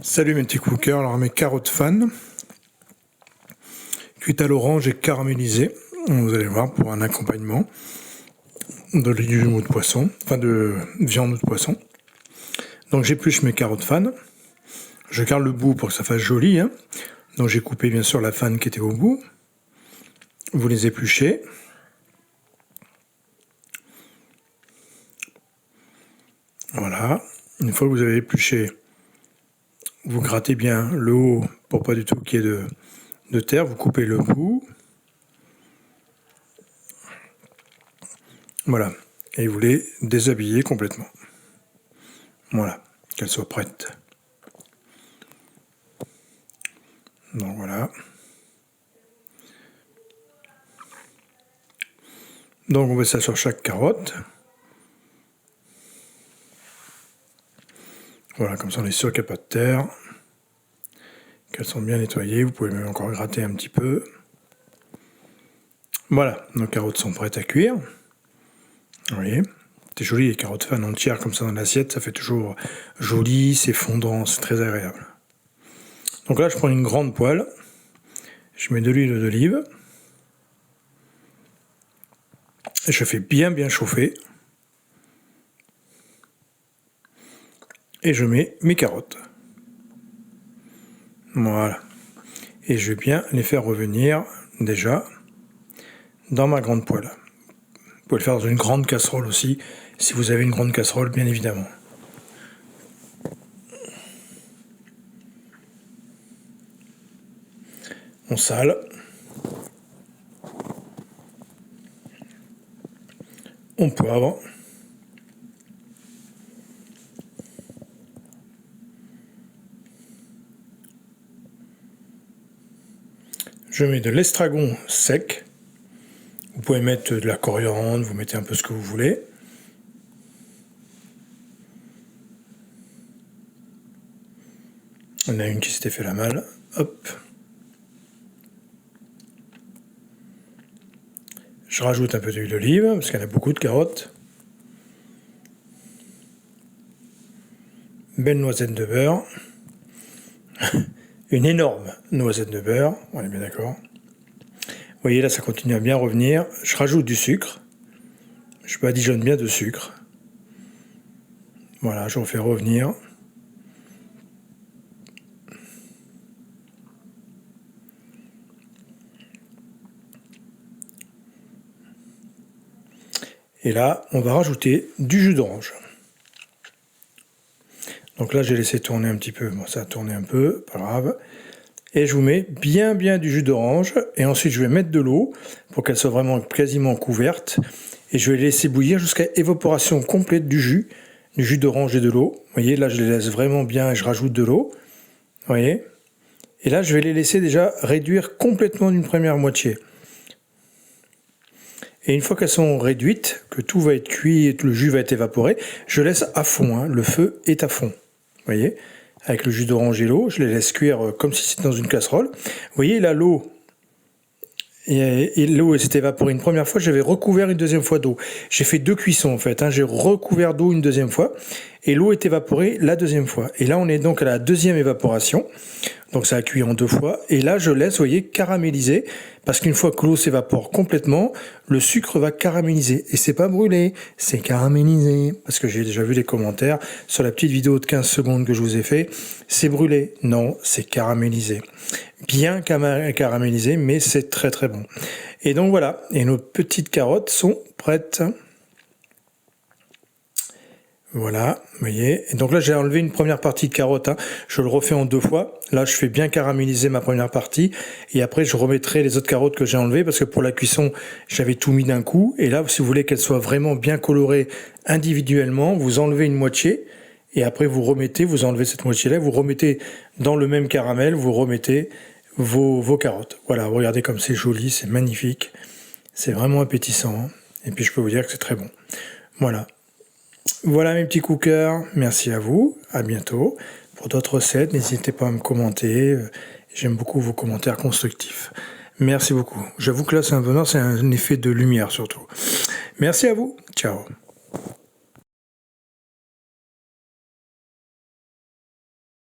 Salut mes petits cookers, alors mes carottes fan, cuites à l'orange et caramélisées, vous allez voir pour un accompagnement de légumes ou de poisson, enfin de viande ou de poisson. Donc j'épluche mes carottes fan, je garde le bout pour que ça fasse joli, hein. Donc j'ai coupé bien sûr la fan qui était au bout, vous les épluchez. Voilà, une fois que vous avez épluché, vous grattez bien le haut pour pas du tout qu'il y ait de terre, vous coupez le bout. Voilà, et vous les déshabillez complètement. Voilà, qu'elles soient prêtes. Donc voilà. Donc on met ça sur chaque carotte. Voilà, comme ça on est sûr qu'il n'y a pas de terre. Qu'elles sont bien nettoyées, vous pouvez même encore gratter un petit peu. Voilà, nos carottes sont prêtes à cuire. Vous voyez, c'est joli les carottes fan entières comme ça dans l'assiette, ça fait toujours joli, c'est fondant, c'est très agréable. Donc là je prends une grande poêle, je mets de l'huile d'olive, et je fais bien chauffer, et je mets mes carottes. Voilà, et je vais bien les faire revenir déjà dans ma grande poêle. Vous pouvez le faire dans une grande casserole aussi, si vous avez une grande casserole bien évidemment. On sale. On poivre. Je mets de l'estragon sec. Vous pouvez mettre de la coriandre, vous mettez un peu ce que vous voulez. On a une qui s'était fait la malle. Hop. Je rajoute un peu d'huile d'olive, parce qu'il y en a beaucoup de carottes. Belle noisette de beurre. Une énorme noisette de beurre, on est bien d'accord. Vous voyez là ça continue à bien revenir. Je rajoute du sucre. Je badigeonne bien de sucre. Voilà, je refais revenir. Et là, on va rajouter du jus d'orange. Donc là, j'ai laissé tourner un petit peu. Bon, ça a tourné un peu, pas grave. Et je vous mets bien du jus d'orange. Et ensuite, je vais mettre de l'eau pour qu'elle soit vraiment quasiment couverte. Et je vais laisser bouillir jusqu'à évaporation complète du jus d'orange et de l'eau. Vous voyez, là, je les laisse vraiment bien et je rajoute de l'eau. Vous voyez? Et là, je vais les laisser déjà réduire complètement d'une première moitié. Et une fois qu'elles sont réduites, que tout va être cuit et que le jus va être évaporé, je laisse à fond, hein, le feu est à fond. Vous voyez, avec le jus d'orange et l'eau, je les laisse cuire comme si c'était dans une casserole. Vous voyez là, l'eau, et l'eau s'est évaporée une première fois, j'avais recouvert une deuxième fois d'eau. J'ai fait 2 cuissons en fait, hein, j'ai recouvert d'eau une deuxième fois, et l'eau est évaporée la deuxième fois. Et là, on est donc à la deuxième évaporation. Donc ça a cuit en 2 fois. Et là, je laisse, vous voyez, caraméliser. Parce qu'une fois que l'eau s'évapore complètement, le sucre va caraméliser. Et c'est pas brûlé, c'est caramélisé. Parce que j'ai déjà vu les commentaires sur la petite vidéo de 15 secondes que je vous ai fait. C'est brûlé. Non, c'est caramélisé. Bien caramélisé, mais c'est très bon. Et donc voilà. Et nos petites carottes sont prêtes. Voilà, vous voyez. Et donc là, j'ai enlevé une première partie de carotte. Hein. Je le refais en 2 fois. Là, je fais bien caraméliser ma première partie. Et après, je remettrai les autres carottes que j'ai enlevées parce que pour la cuisson, j'avais tout mis d'un coup. Et là, si vous voulez qu'elles soient vraiment bien colorées individuellement, vous enlevez une moitié. Et après, vous remettez, vous enlevez cette moitié-là, vous remettez dans le même caramel, vous remettez vos carottes. Voilà, regardez comme c'est joli, c'est magnifique. C'est vraiment appétissant. Hein. Et puis, je peux vous dire que c'est très bon. Voilà. Voilà mes petits cookers, merci à vous, à bientôt. Pour d'autres recettes, n'hésitez pas à me commenter, j'aime beaucoup vos commentaires constructifs. Merci beaucoup. J'avoue que là c'est un bonheur, c'est un effet de lumière surtout. Merci à vous, ciao.